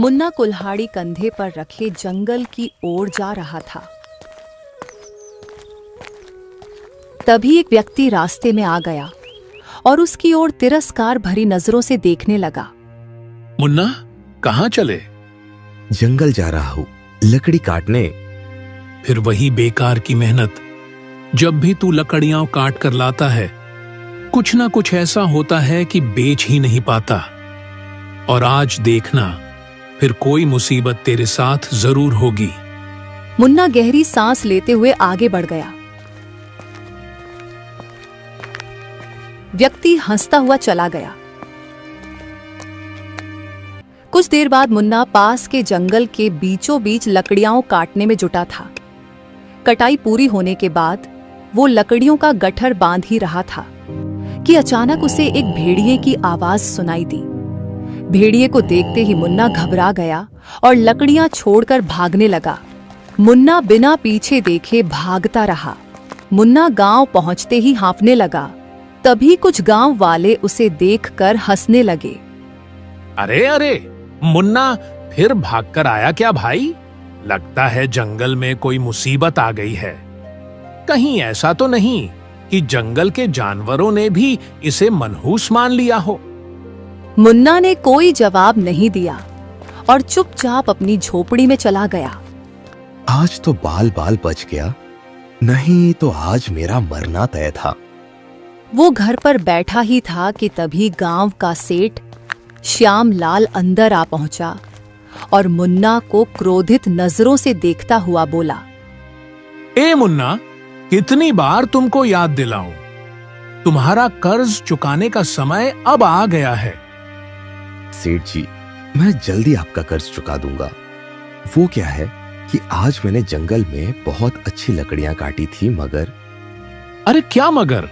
मुन्ना कुल्हाड़ी कंधे पर रखे जंगल की ओर जा रहा था। तभी एक व्यक्ति रास्ते में आ गया और उसकी ओर तिरस्कार भरी नजरों से देखने लगा। मुन्ना, कहाँ चले? जंगल जा रहा हूँ, लकड़ी काटने। फिर वही बेकार की मेहनत। जब भी तू लकड़ियां काट कर लाता है, कुछ ना कुछ ऐसा होता है कि बेच ही नहीं पाता। और आज देखना, फिर कोई मुसीबत तेरे साथ जरूर होगी। मुन्ना गहरी सांस लेते हुए आगे बढ़ गया। व्यक्ति हंसता हुआ चला गया। कुछ देर बाद मुन्ना पास के जंगल के बीचों बीच लकड़ियां काटने में जुटा था। कटाई पूरी होने के बाद वो लकड़ियों का गट्ठर बांध ही रहा था कि अचानक उसे एक भेड़िए की आवाज सुनाई दी। भेड़िए को देखते ही मुन्ना घबरा गया और लकड़ियां छोड़कर भागने लगा। मुन्ना बिना पीछे देखे भागता रहा। मुन्ना गांव पहुंचते ही हांफने लगा। तभी कुछ गांव वाले उसे देखकर हंसने लगे। अरे अरे, मुन्ना फिर भागकर आया क्या भाई? लगता है जंगल में कोई मुसीबत आ गई है। कहीं ऐसा तो नहीं कि जंगल के जानवरों ने भी इसे मनहूस मान लिया हो? मुन्ना ने कोई जवाब नहीं दिया और चुपचाप अपनी झोपड़ी में चला गया। आज तो बाल बाल बच गया, नहीं तो आज मेरा मरना तय था। वो घर पर बैठा ही था कि तभी गांव का सेठ श्याम लाल अंदर आ पहुंचा और मुन्ना को क्रोधित नजरों से देखता हुआ बोला। ए मुन्ना, कितनी बार तुमको याद दिलाऊं? तुम्हारा कर्ज चुकाने का समय अब आ गया है। सेठ जी, मैं जल्दी आपका कर्ज चुका दूंगा। वो क्या है कि आज मैंने जंगल में बहुत अच्छी लकड़ियां काटी थी, मगर। अरे क्या मगर?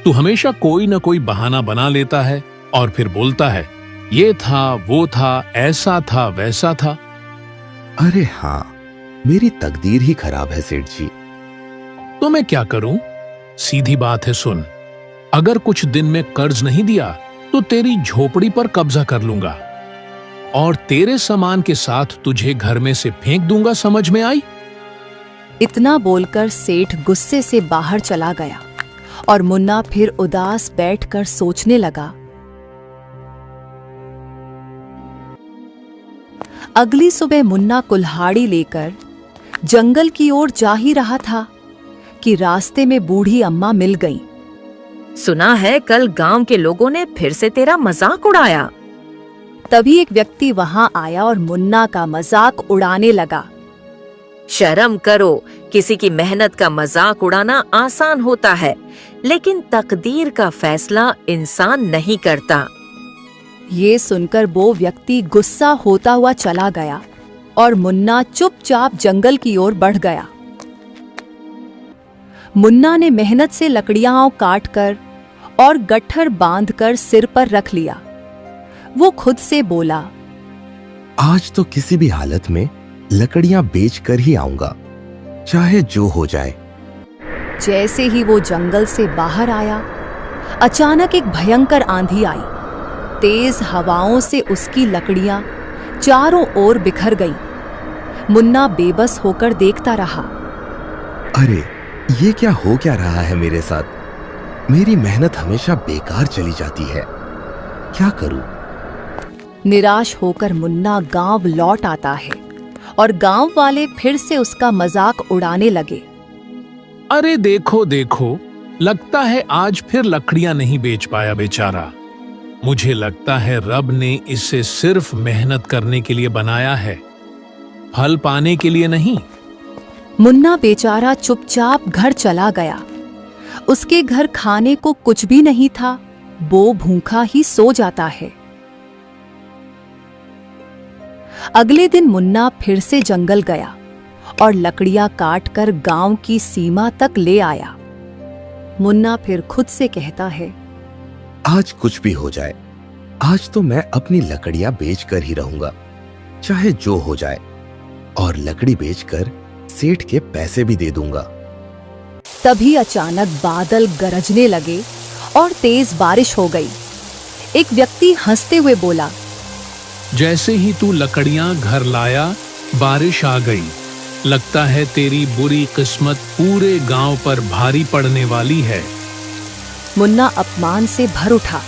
तू हमेशा कोई न कोई बहाना बना लेता है और फिर बोलता है ये था, वो था, ऐसा था, वैसा था। अरे हाँ, मेरी तकदीर ही खराब है सेठ जी। तो मैं क्या करूं? सीधी बात है, सुन। अगर कुछ दिन में कर्ज नहीं दिया तो तेरी झोपड़ी पर कब्जा कर लूंगा और तेरे सामान के साथ तुझे घर में से फेंक दूंगा, समझ में आई? इतना बोलकर सेठ गुस्से से बाहर चला गया और मुन्ना फिर उदास बैठकर सोचने लगा। अगली सुबह मुन्ना कुल्हाड़ी लेकर जंगल की ओर जा ही रहा था कि रास्ते में बूढ़ी अम्मा मिल गईं। सुना है कल गांव के लोगों ने फिर से तेरा मजाक उड़ाया। तभी एक व्यक्ति वहां आया और मुन्ना का मजाक उड़ाने लगा। शर्म करो, किसी की मेहनत का मजाक उड़ाना आसान होता है, लेकिन तकदीर का फैसला इंसान नहीं करता। ये सुनकर वो व्यक्ति गुस्सा होता हुआ चला गया और मुन्ना चुपचाप जंगल की ओर बढ़ गया। मुन्ना ने मेहनत से लकड़ियां काटकर और गट्ठर बांधकर सिर पर रख लिया। वो खुद से बोला, आज तो किसी भी हालत में लकड़ियां बेचकर ही आऊंगा, चाहे जो हो जाए। जैसे ही वो जंगल से बाहर आया, अचानक एक भयंकर आंधी आई। तेज हवाओं से उसकी लकड़ियां चारों ओर बिखर गईं। मुन्ना बेबस होकर देखता रहा। अरे, ये क्या हो क्या रहा है मेरे साथ? मेरी मेहनत हमेशा बेकार चली जाती है, क्या करूं? निराश होकर मुन्ना गांव लौट आता है और गांव वाले फिर से उसका मजाक उड़ाने लगे। अरे देखो देखो, लगता है आज फिर लकड़ियां नहीं बेच पाया बेचारा। मुझे लगता है रब ने इसे सिर्फ मेहनत करने के लिए बनाया है, फल पाने के लिए नहीं। मुन्ना बेचारा चुपचाप घर चला गया। उसके घर खाने को कुछ भी नहीं था, वो भूखा ही सो जाता है। अगले दिन मुन्ना फिर से जंगल गया और लकड़ियां काटकर गांव की सीमा तक ले आया। मुन्ना फिर खुद से कहता है, आज कुछ भी हो जाए, आज तो मैं अपनी लकड़ियां बेचकर ही रहूंगा, चाहे जो हो जाए, और लकड़ी बेचकर सेठ के पैसे भी दे दूंगा। तभी अचानक बादल गरजने लगे और तेज बारिश हो गई। एक व्यक्ति हंसते हुए बोला, जैसे ही तू लकड़ियां घर लाया, बारिश आ गई। लगता है तेरी बुरी किस्मत पूरे गांव पर भारी पड़ने वाली है। मुन्ना अपमान से भर उठा,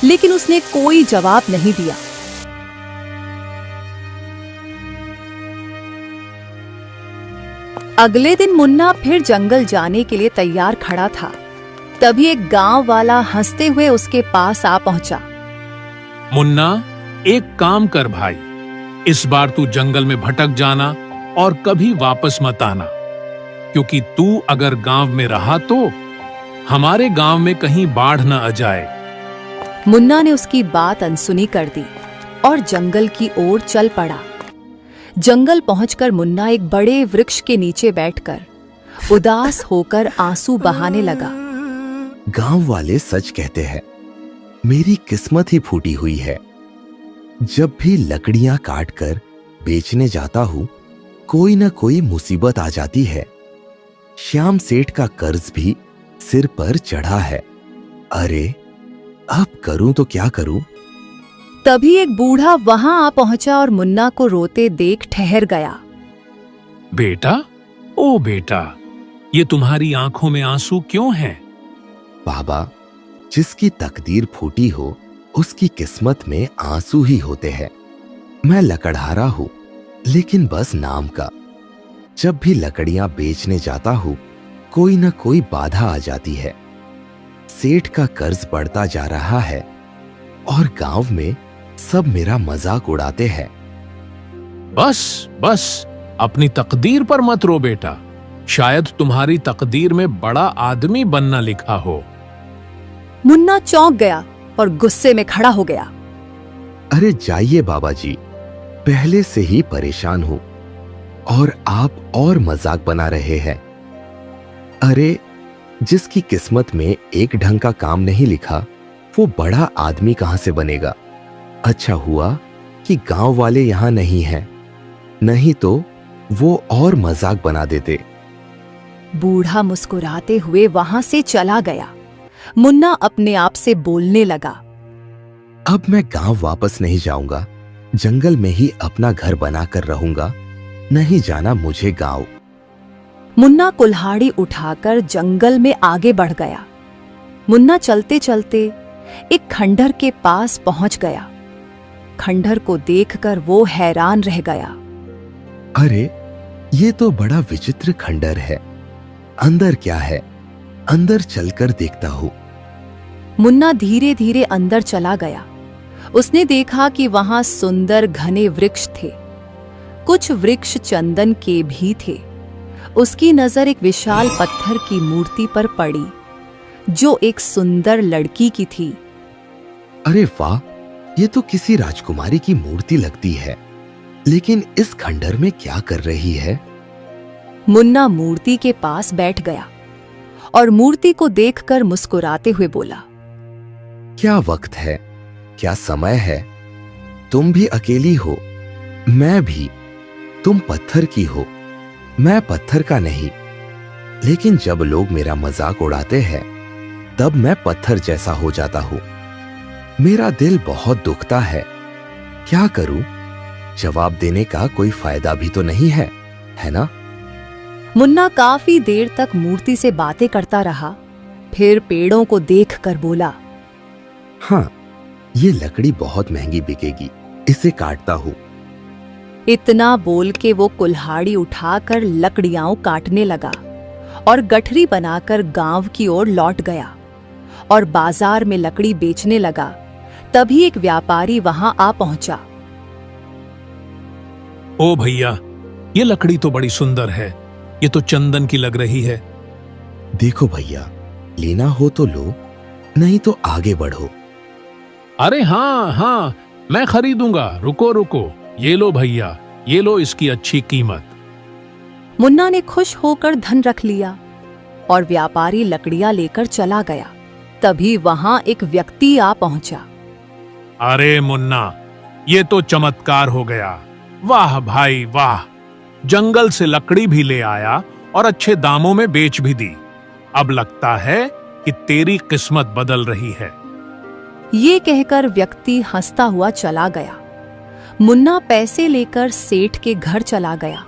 लेकिन उसने कोई जवाब नहीं दिया। अगले दिन मुन्ना फिर जंगल जाने के लिए तैयार खड़ा था। तभी एक गांव वाला हंसते हुए उसके पास आ पहुंचा। मुन्ना, एक काम कर भाई, इस बार तू जंगल में भटक जाना और कभी वापस मत आना, क्योंकि तू अगर गांव में रहा तो हमारे गांव में कहीं बाढ़ न आ जाए। मुन्ना ने उसकी बात अनसुनी कर दी और जंगल की ओर चल पड़ा। जंगल पहुंचकर मुन्ना एक बड़े वृक्ष के नीचे बैठकर उदास होकर आंसू बहाने लगा। गांव वाले सच कहते हैं, मेरी किस्मत ही फूटी हुई है। जब भी लकड़ियां काटकर बेचने जाता हूं, कोई न कोई मुसीबत आ जाती है। श्याम सेठ का कर्ज भी सिर पर चढ़ा है। अरे, अब करूं तो क्या करूं? तभी एक बूढ़ा वहां आ पहुंचा और मुन्ना को रोते देख ठहर गया। बेटा, ओ बेटा, ये तुम्हारी आंखों में आंसू क्यों हैं? बाबा, जिसकी तकदीर फूटी हो उसकी किस्मत में आंसू ही होते हैं। मैं लकड़हारा हूं, लेकिन बस नाम का। जब भी लकड़ियां बेचने जाता हूं, कोई न कोई बाधा आ जाती है। सेठ का कर्ज बढ़ता जा रहा है और गांव में सब मेरा मजाक उड़ाते हैं। बस बस, अपनी तकदीर पर मत रो बेटा। शायद तुम्हारी तकदीर में बड़ा आदमी बनना लिखा हो। मुन्ना चौंक गया और गुस्से में खड़ा हो गया। अरे जाइए बाबा जी, पहले से ही परेशान हूं और आप और मजाक बना रहे हैं। अरे, जिसकी किस्मत में एक ढंग का काम नहीं लिखा, वो बड़ा आदमी कहां से बनेगा? अच्छा हुआ कि गांव वाले यहां नहीं हैं, नहीं तो वो और मजाक बना देते। बूढ़ा मुस्कुराते हुए वहां से चला गया। मुन्ना अपने आप से बोलने लगा, अब मैं गांव वापस नहीं जाऊंगा, जंगल में ही अपना घर बनाकर रहूंगा। नहीं जाना मुझे गांव। मुन्ना कुल्हाड़ी उठाकर जंगल में आगे बढ़ गया। मुन्ना चलते चलते एक खंडहर के पास पहुंच गया। खंडहर को देखकर वो हैरान रह गया। अरे, ये तो बड़ा विचित्र खंडहर है। अंदर क्या है? अंदर चलकर देखता हूं। मुन्ना धीरे धीरे अंदर चला गया। उसने देखा कि वहां सुंदर घने वृक्ष थे। कुछ वृक्ष चंदन के भी थे। उसकी नजर एक विशाल पत्थर की मूर्ति पर पड़ी, जो एक सुंदर लड़की की थी। अरे वाह, ये तो किसी राजकुमारी की मूर्ति लगती है, लेकिन इस खंडहर में क्या कर रही है? मुन्ना मूर्ति के पास बैठ गया और मूर्ति को देखकर मुस्कुराते हुए बोला, क्या वक्त है, क्या समय है। तुम भी अकेली हो, मैं भी। तुम पत्थर की हो, मैं पत्थर का नहीं। लेकिन जब लोग मेरा मजाक उड़ाते हैं, तब मैं पत्थर जैसा हो जाता हूं। मेरा दिल बहुत दुखता है। क्या करूं? जवाब देने का कोई फायदा भी तो नहीं है, है ना? मुन्ना काफी देर तक मूर्ति से बातें करता रहा। फिर पेड़ों को देखकर बोला, हाँ, ये लकड़ी बहुत महंगी बिकेगी, इसे काटता हूं। इतना बोल के वो कुल्हाड़ी उठाकर लकड़ियां काटने लगा और गठरी बनाकर गांव की ओर लौट गया और बाजार में लकड़ी बेचने लगा। तभी एक व्यापारी वहां आ पहुंचा। ओ भैया, ये लकड़ी तो बड़ी सुंदर है। ये तो चंदन की लग रही है। देखो भैया, लेना हो तो लो, नहीं तो आगे बढ़ो। अरे हाँ हाँ, मैं खरीदूंगा। रुको रुको, ये लो भैया, ये लो इसकी अच्छी कीमत। मुन्ना ने खुश होकर धन रख लिया और व्यापारी लकड़ियां लेकर चला गया। तभी वहां एक व्यक्ति आ पहुंचा। अरे मुन्ना, ये तो चमत्कार हो गया। वाह भाई वाह, जंगल से लकड़ी भी ले आया और अच्छे दामों में बेच भी दी। अब लगता है कि तेरी किस्मत बदल रही है। ये कहकर व्यक्ति हंसता हुआ चला गया। मुन्ना पैसे लेकर सेठ के घर चला गया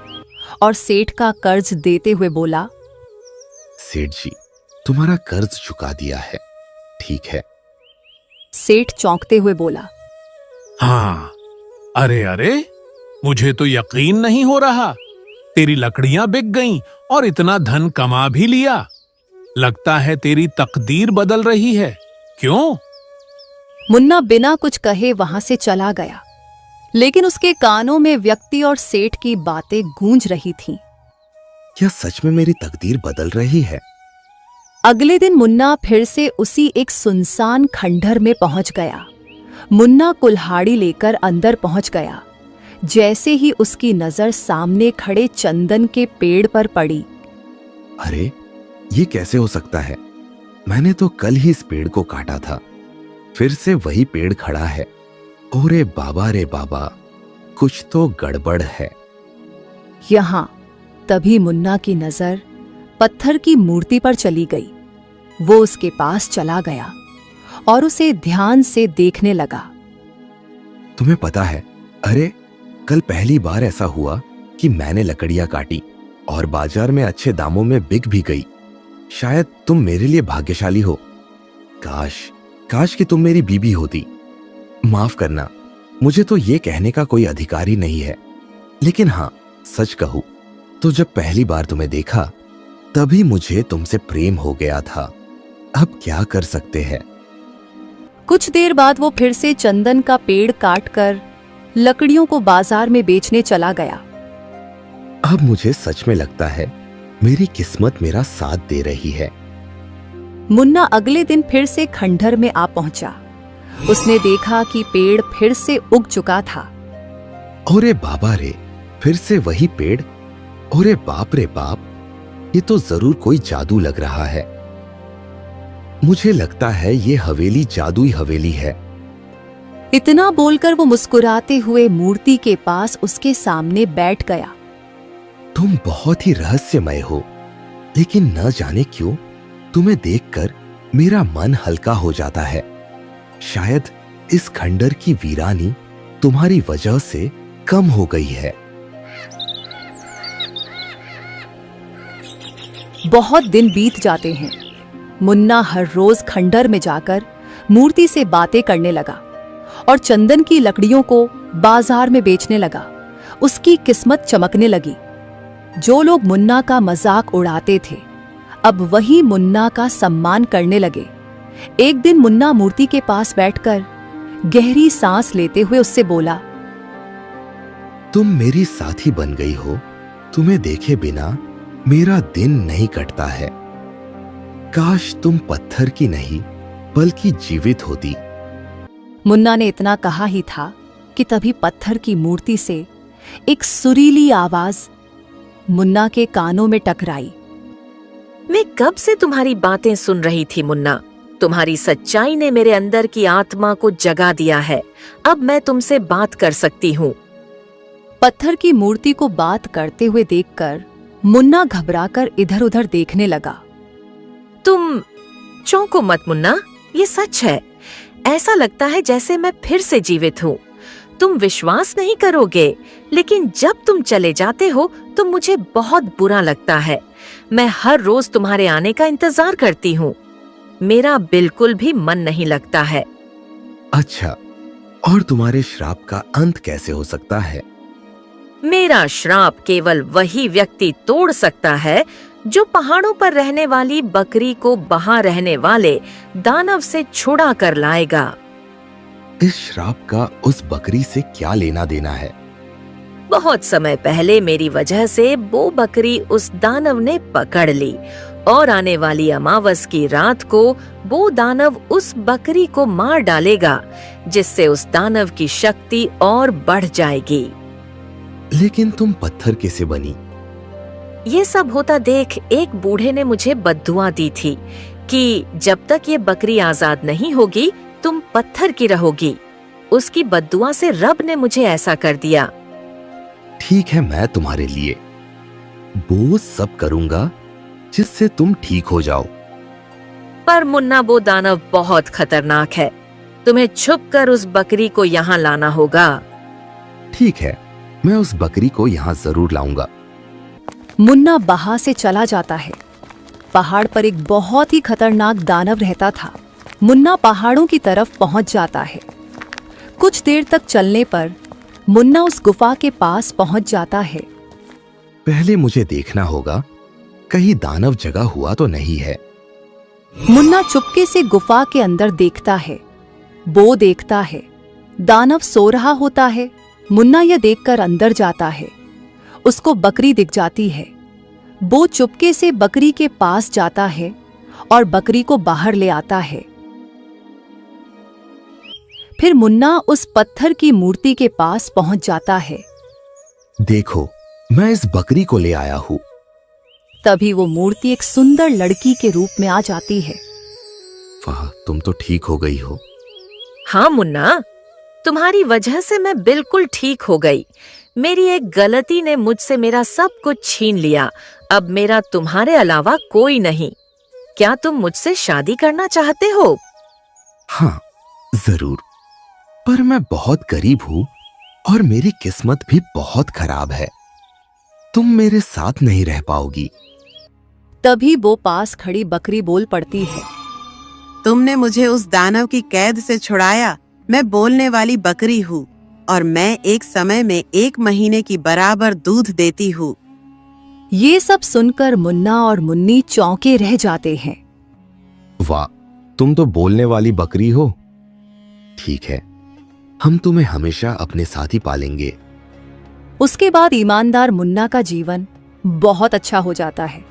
और सेठ का कर्ज देते हुए बोला, सेठ जी, तुम्हारा कर्ज चुका दिया है, ठीक है। सेठ चौंकते हुए बोला, हाँ, अरे अरे, मुझे तो यकीन नहीं हो रहा। तेरी लकड़ियां बिक गईं और इतना धन कमा भी लिया। लगता है तेरी तकदीर बदल रही है, क्यों? मुन्ना बिना कुछ कहे वहां से चला गया, लेकिन उसके कानों में व्यक्ति और सेठ की बातें गूंज रही थीं। क्या सच में मेरी तकदीर बदल रही है? अगले दिन मुन्ना फिर से उसी एक सुनसान खंडहर में पहुंच गया। मुन्ना कुल्हाड़ी लेकर अंदर पहुंच गया। जैसे ही उसकी नजर सामने खड़े चंदन के पेड़ पर पड़ी, अरे, ये कैसे हो सकता है? मैंने तो कल ही इस पेड़ को काटा था, फिर से वही पेड़ खड़ा है। ओरे बाबा रे बाबा, कुछ तो गड़बड़ है। यहां तभी मुन्ना की नजर पत्थर की मूर्ति पर चली गई। वो उसके पास चला गया और उसे ध्यान से देखने लगा। तुम्हें पता है, अरे कल पहली बार ऐसा हुआ कि मैंने लकड़ियां काटी और बाजार में अच्छे दामों में बिक भी गई। शायद तुम मेरे लिए भाग्यशाली हो। काश कि तुम मेरी बीबी होती। माफ करना, मुझे तो ये कहने का कोई अधिकार ही नहीं है, लेकिन हाँ, सच कहूं तो जब पहली बार तुम्हें देखा तभी मुझे तुमसे प्रेम हो गया था। अब क्या कर सकते हैं। कुछ देर बाद वो फिर से चंदन का पेड़ काटकर लकड़ियों को बाजार में बेचने चला गया। अब मुझे सच में लगता है मेरी किस्मत मेरा साथ दे रही है। मुन्ना अगले दिन फिर से खंडहर में आ पहुंचा। उसने देखा कि पेड़ फिर से उग चुका था। ओरे बाबा रे, फिर से वही पेड़। ओरे बाप रे बाप, ये तो जरूर कोई जादू लग रहा है। मुझे लगता है ये हवेली जादुई हवेली है। इतना बोलकर वो मुस्कुराते हुए मूर्ति के पास उसके सामने बैठ गया। तुम बहुत ही रहस्यमय हो, लेकिन न जाने क्यों तुम्हें देखकर मेरा मन हल्का हो जाता है। शायद इस खंडर की वीरानी तुम्हारी वजह से कम हो गई है। बहुत दिन बीत जाते हैं। मुन्ना हर रोज खंडर में जाकर मूर्ति से बातें करने लगा और चंदन की लकड़ियों को बाजार में बेचने लगा। उसकी किस्मत चमकने लगी। जो लोग मुन्ना का मजाक उड़ाते थे, अब वही मुन्ना का सम्मान करने लगे। एक दिन मुन्ना मूर्ति के पास बैठकर गहरी सांस लेते हुए उससे बोला, तुम मेरी साथी बन गई हो। तुम्हें देखे बिना मेरा दिन नहीं कटता है। काश तुम पत्थर की नहीं बल्कि जीवित होती। मुन्ना ने इतना कहा ही था कि तभी पत्थर की मूर्ति से एक सुरीली आवाज मुन्ना के कानों में टकराई। मैं कब से तुम्हारी बातें सुन रही थी मुन्ना। तुम्हारी सच्चाई ने मेरे अंदर की आत्मा को जगा दिया है। अब मैं तुमसे बात कर सकती हूँ। पत्थर की मूर्ति को बात करते हुए देखकर मुन्ना घबराकर इधर-उधर देखने लगा। तुम चौंको मत मुन्ना, ये सच है। ऐसा लगता है जैसे मैं फिर से जीवित हूँ। तुम विश्वास नहीं करोगे, लेकिन जब तुम चले जाते हो तो मुझे बहुत बुरा लगता है। मैं हर रोज तुम्हारे आने का इंतजार करती हूँ। मेरा बिल्कुल भी मन नहीं लगता है। अच्छा, और तुम्हारे श्राप का अंत कैसे हो सकता है? मेरा श्राप केवल वही व्यक्ति तोड़ सकता है जो पहाड़ों पर रहने वाली बकरी को वहां रहने वाले दानव से छुड़ा कर लाएगा। इस श्राप का उस बकरी से क्या लेना देना है? बहुत समय पहले मेरी वजह से वो बकरी उस दानव ने पकड़ ली और आने वाली अमावस की रात को वो दानव उस बकरी को मार डालेगा, जिससे उस दानव की शक्ति और बढ़ जाएगी। लेकिन तुम पत्थर कैसे बनी? ये सब होता देख एक बूढ़े ने मुझे बद्दुआ दी थी कि जब तक ये बकरी आजाद नहीं होगी तुम पत्थर की रहोगी। उसकी बद्दुआ से रब ने मुझे ऐसा कर दिया। ठीक है, मैं तुम्हारे लिए वो सब करूंगा जिससे तुम ठीक हो जाओ। पर मुन्ना, वो दानव बहुत खतरनाक है। तुम्हें छुपकर उस बकरी को यहाँ लाना होगा। ठीक है, मैं उस बकरी को यहाँ जरूर लाऊंगा। मुन्ना वहां से चला जाता है। पहाड़ पर एक बहुत ही खतरनाक दानव रहता था। मुन्ना पहाड़ों की तरफ पहुंच जाता है। कुछ देर तक चलने पर मुन्ना उस गुफा के पास पहुंच जाता है। पहले मुझे देखना होगा कहीं दानव जगा हुआ तो नहीं है। मुन्ना चुपके से गुफा के अंदर देखता है। बो देखता है दानव सो रहा होता है। मुन्ना यह देखकर अंदर जाता है। उसको बकरी दिख जाती है। बो चुपके से बकरी के पास जाता है और बकरी को बाहर ले आता है। फिर मुन्ना उस पत्थर की मूर्ति के पास पहुंच जाता है। देखो, मैं इस बकरी को ले आया हूँ। तभी वो मूर्ति एक सुंदर लड़की के रूप में आ जाती है। वाह, तुम तो ठीक हो गई हो। हाँ मुन्ना, तुम्हारी वजह से मैं बिल्कुल ठीक हो गई। मेरी एक गलती ने मुझसे मेरा सब कुछ छीन लिया। अब मेरा तुम्हारे अलावा कोई नहीं। क्या तुम मुझसे शादी करना चाहते हो? हाँ, जरूर। पर मैं बहुत गरीब हूँ और मेरी किस्मत भी बहुत खराब है। तुम मेरे साथ नहीं रह पाओगी। तभी वो पास खड़ी बकरी बोल पड़ती है। तुमने मुझे उस दानव की कैद से छुड़ाया। मैं बोलने वाली बकरी हूँ और मैं एक समय में 1 महीने की बराबर दूध देती हूँ। ये सब सुनकर मुन्ना और मुन्नी चौंके रह जाते हैं। वाह, तुम तो बोलने वाली बकरी हो। ठीक है, हम तुम्हें हमेशा अपने साथ ही पालेंगे। उसके बाद ईमानदार मुन्ना का जीवन बहुत अच्छा हो जाता है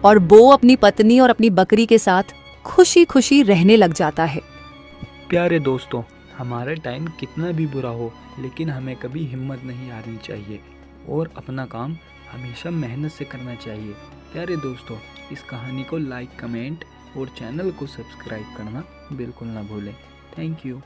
और वो अपनी पत्नी और अपनी बकरी के साथ खुशी खुशी रहने लग जाता है। प्यारे दोस्तों, हमारा टाइम कितना भी बुरा हो लेकिन हमें कभी हिम्मत नहीं हारनी चाहिए और अपना काम हमेशा मेहनत से करना चाहिए। प्यारे दोस्तों, इस कहानी को लाइक, कमेंट और चैनल को सब्सक्राइब करना बिल्कुल ना भूलें। Thank you.